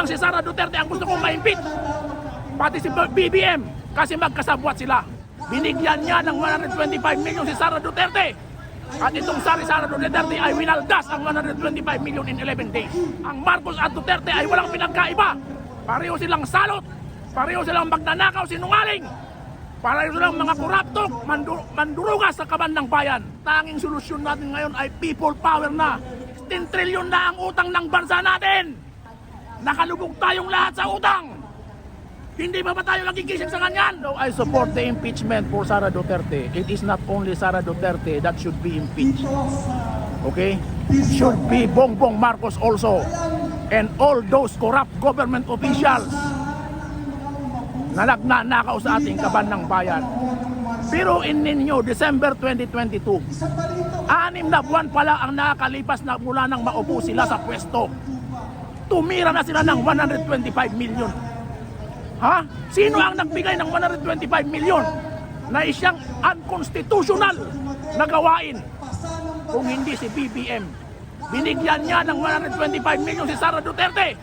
si Sara Duterte ang gusto kong ma-impeach. Pati si BBM, kasi magkasabwat sila. Binigyan niya ng 125 million si Sara Duterte. At itong Sara Duterte ay winaldas ang 125 million in 11 days. Ang Marcos at Duterte ay walang pinagkaiba. Pareho silang salot, pareho silang magnanakaw, sinungaling. Pareho silang mga koruptok, mandurugas sa kaban ng bayan. Tanging solusyon natin ngayon ay people power na. 10 trillion na ang utang ng bansa natin. Nakalubog tayong lahat sa utang. Hindi ba tayo nagigising sa kanyan? So I support the impeachment for Sara Duterte. It is not only Sara Duterte that should be impeached. Okay? It should be Bongbong Marcos also. And all those corrupt government officials na nagnanakaw sa ating kaban ng bayan. Pero in ninyo, December 2022, 6 na buwan pala ang nakakalipas na mula nang maupo sila sa pwesto. Tumira na sila ng 125 million. Ha? Sino ang nagbigay ng 125 million na isang unconstitutional na gawain? Kung hindi si BBM. Binigyan niya ng 125 million si Sara Duterte.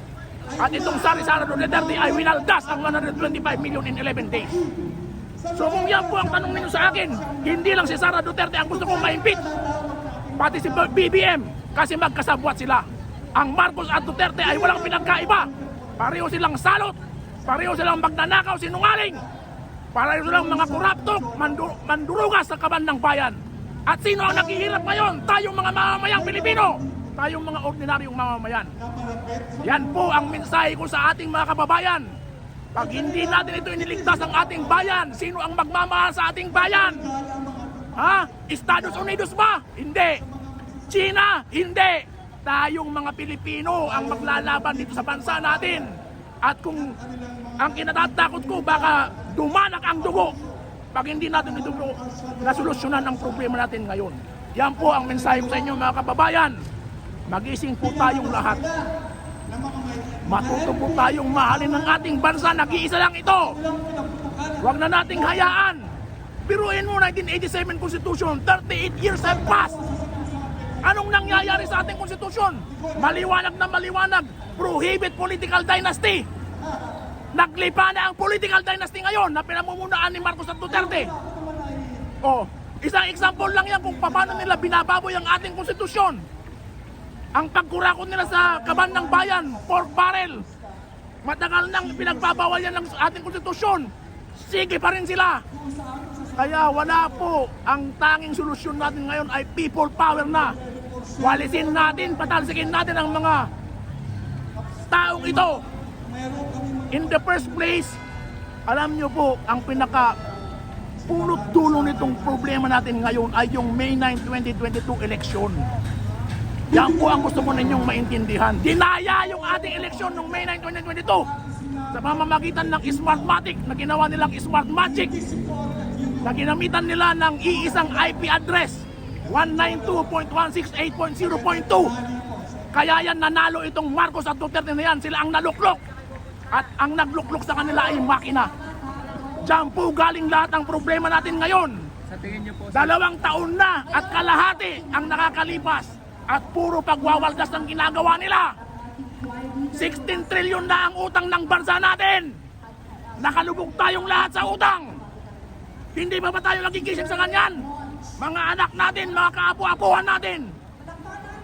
At itong Sara Duterte ay winaldas ang 125 million in 11 days. So kung yan po ang tanong ninyo sa akin, hindi lang si Sara Duterte ang gusto kong ma-impeach. Pati si BBM, kasi magkasabwat sila. Ang Marcos at Duterte ay walang pinagkaiba. Pareho silang salot, pareho silang magnanakaw, sinungaling. Pareho silang mga koruptok, mandurugas sa kaban ng bayan. At sino ang naghihirap ngayon? Tayong mga mamamayang Pilipino. Tayong mga ordinaryong mamamayan. Yan po ang mensahe ko sa ating mga kababayan. Pag hindi natin ito iniligtas ang ating bayan, sino ang magmamahal sa ating bayan? Ha? Estados Unidos ba? Hindi. China? Hindi. Tayong mga Pilipino ang maglalaban dito sa bansa natin. At kung ang kinatatakot ko, baka dumanak ang dugo pag hindi natin ito nasolusyonan ang problema natin ngayon. Yan po ang mensahe ko sa inyo mga kababayan. Magising po tayong lahat. Matuto po tayong mahalin ng ating bansa. Nag-iisa lang ito. Huwag na nating hayaan. Biruin mo 1987 Constitution, 38 years have passed. Anong nangyayari sa ating konstitusyon? Maliwanag na maliwanag. Prohibit political dynasty. Naglipa na ang political dynasty ngayon na pinamumunuan ni Marcos at Duterte. Oh, isang example lang yan kung paano nila binababoy ang ating konstitusyon. Ang pagkurakot nila sa kaban ng bayan, pork barrel. Matagal nang pinagbabawal yan ng ating konstitusyon. Sige pa rin sila. Kaya wala po, ang tanging solusyon natin ngayon ay people power na. Walisin natin, patalsikin natin ang mga taong ito. In the first place, alam nyo po, ang pinaka punot dulo nitong problema natin ngayon ay yung May 9, 2022 election. Yan po ang gusto mo ninyong maintindihan. Dinaya yung ating eleksyon noong May 9, 2022 sa pamamagitan ng Smartmatic na ginawa nilang Smart Magic na ginamitan nila ng iisang IP address 192.168.0.2. Kaya yan nanalo itong Marcos at Duterte na yan. Sila ang naluklok. At ang nagluklok sa kanila ay makina. Diyan po galing lahat ng problema natin ngayon. Sa tingin niyo po, 2 taon na at kalahati ang nakakalipas. At puro pagwawaldas ang ginagawa nila. 16 trillion na ang utang ng bansa natin. Nakalubog tayong lahat sa utang. Hindi ba tayo nagigising sa kanyan? Mga anak natin, mga kaapu-apuhan natin,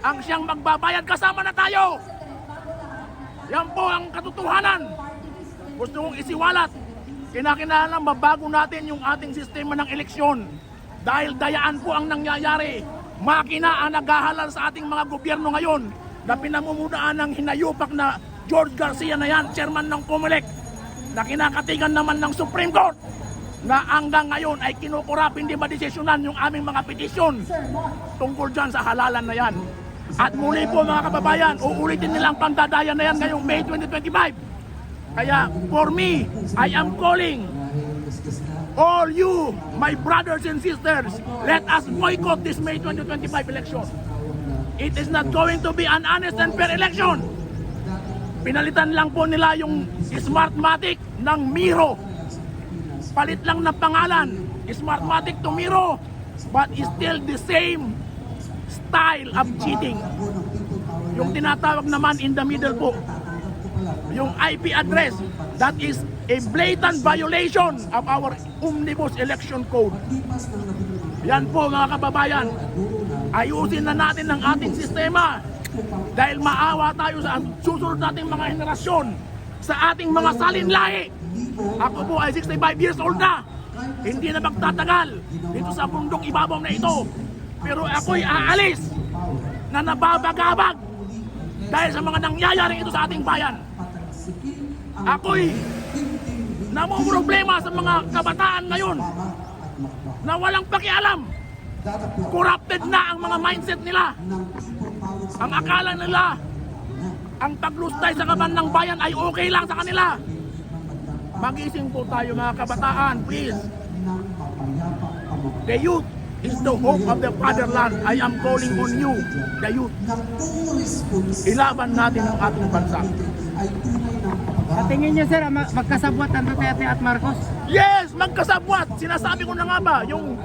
ang siyang magbabayad, kasama na tayo. Yan po ang katotohanan. Gusto kong isiwalat. Kinakailangan mabago natin yung ating sistema ng eleksyon. Dahil dayaan po ang nangyayari. Makina ang naghahalal sa ating mga gobyerno ngayon na pinamumunuan ng hinayupak na George Garcia na yan, chairman ng COMELEC, na kinakatigan naman ng Supreme Court, na hanggang ngayon ay kinukurap, hindi madesisyonan yung aming mga petisyon tungkol dyan sa halalan na yan. At muli po mga kababayan, uulitin nilang pandadaya na yan ngayong May 2025. Kaya for me, I am calling all you, my brothers and sisters, let us boycott this May 2025 election. It is not going to be an honest and fair election. Pinalitan lang po nila yung Smartmatic ng Miro. Palit lang ng pangalan, Smartmatic to Miro, but it's still the same style of cheating. Yung tinatawag naman in the middle po yung IP address. That is a blatant violation of our Omnibus Election Code. Yan po mga kababayan, ayusin na natin ang ating sistema dahil maawa tayo sa susunod nating mga henerasyon, sa ating mga salinlahi. Ako po ay 65 years old na, hindi na magtatagal dito sa bundok ibabaw na ito. Pero ako'y aalis na nababagabag dahil sa mga nangyayaring ito sa ating bayan. Ako'y namumroblema sa mga kabataan ngayon na walang pakialam. Corrupted na ang mga mindset nila. Ang akala nila, ang paglustay sa kaban ng bayan ay okay lang sa kanila. Magising po tayo mga kabataan, please. The youth is the hope of the fatherland. I am calling on you, the youth. Ilaban natin ang ating bansa. Sa tingin niyo sir, magkasabwat ang Duterte at Marcos? Yes, magkasabwat. Sinasabi ko na nga ba, yung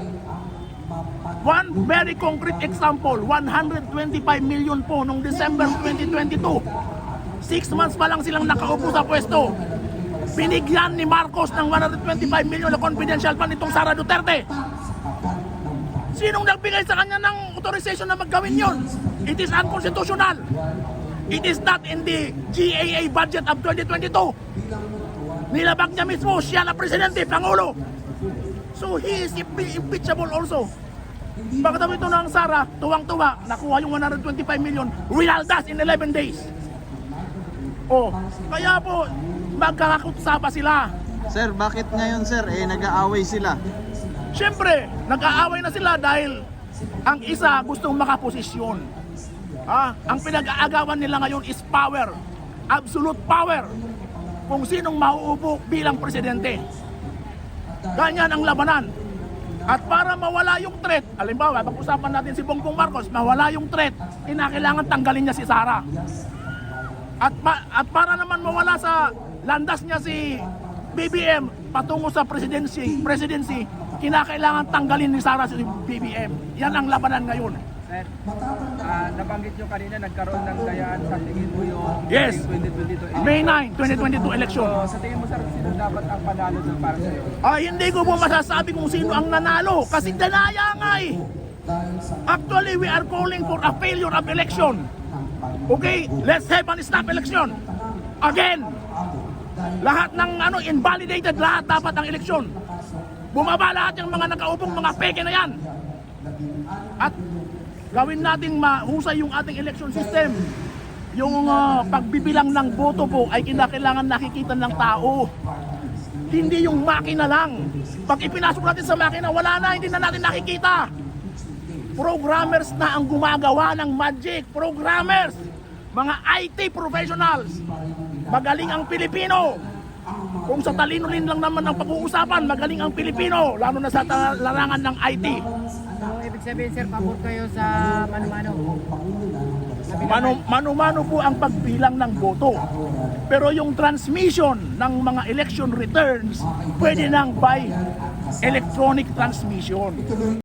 one very concrete example, 125 million po noong December 2022. 6 months pa lang silang nakaupo sa pwesto. Binigyan ni Marcos ng 125 million na confidential fund itong Sara Duterte. Sinong nagbigay sa kanya ng authorization na maggawin yon? It is unconstitutional. It is not in the GAA budget of 2022. Nilabag niya mismo, siya na presidente, pangulo. So he is impeachable also. Pagkatapos ito ng Sara, tuwang-tuwa, nakuha yung 125 million, winaldas in 11 days. Oh, kaya po, magkakakutsaba sila. Sir, bakit ngayon sir, nag-aaway sila? Siyempre, nag-aaway na sila dahil ang isa gustong makaposisyon. Ang pinag-aagawan nila ngayon is power. Absolute power. Kung sinong mauupo bilang presidente. Ganyan ang labanan. At para mawala yung threat, halimbawa, pag-usapan natin si Bongbong Marcos, mawala yung threat, kinakailangan tanggalin niya si Sara. At para naman mawala sa landas niya si BBM patungo sa presidency, kinakailangan tanggalin ni Sara si BBM. Yan ang labanan ngayon. Sir, nabanggit nyo kanina nagkaroon ng dayaan sa tingin mo yung Yes. 2022 election. May 9, 2022 election. So, sa tingin mo sir, sino dapat ang panalo dun para sa'yo? Hindi ko po masasabi kung sino ang nanalo kasi danaya nga eh. Actually, we are calling for a failure of election. Okay, let's have an snap election. Again, lahat ng invalidated, lahat dapat ang eleksyon. Bumaba lahat yung mga nakaupong mga peke na yan. At gawin nating mahusay yung ating election system. Yung pagbibilang ng boto po ay kinakailangan nakikita ng tao. Hindi yung makina lang. Pag ipinasok natin sa makina, wala na, hindi na natin nakikita. Programmers na ang gumagawa ng magic. Programmers, mga IT professionals. Magaling ang Pilipino. Kung sa talino rin lang naman ang pag-uusapan, magaling ang Pilipino, lalo na sa larangan ng IT. So, ibig sabihin sir, pabor kayo sa mano-mano? Mano-mano po ang pagbilang ng boto. Pero yung transmission ng mga election returns, pwede nang by electronic transmission.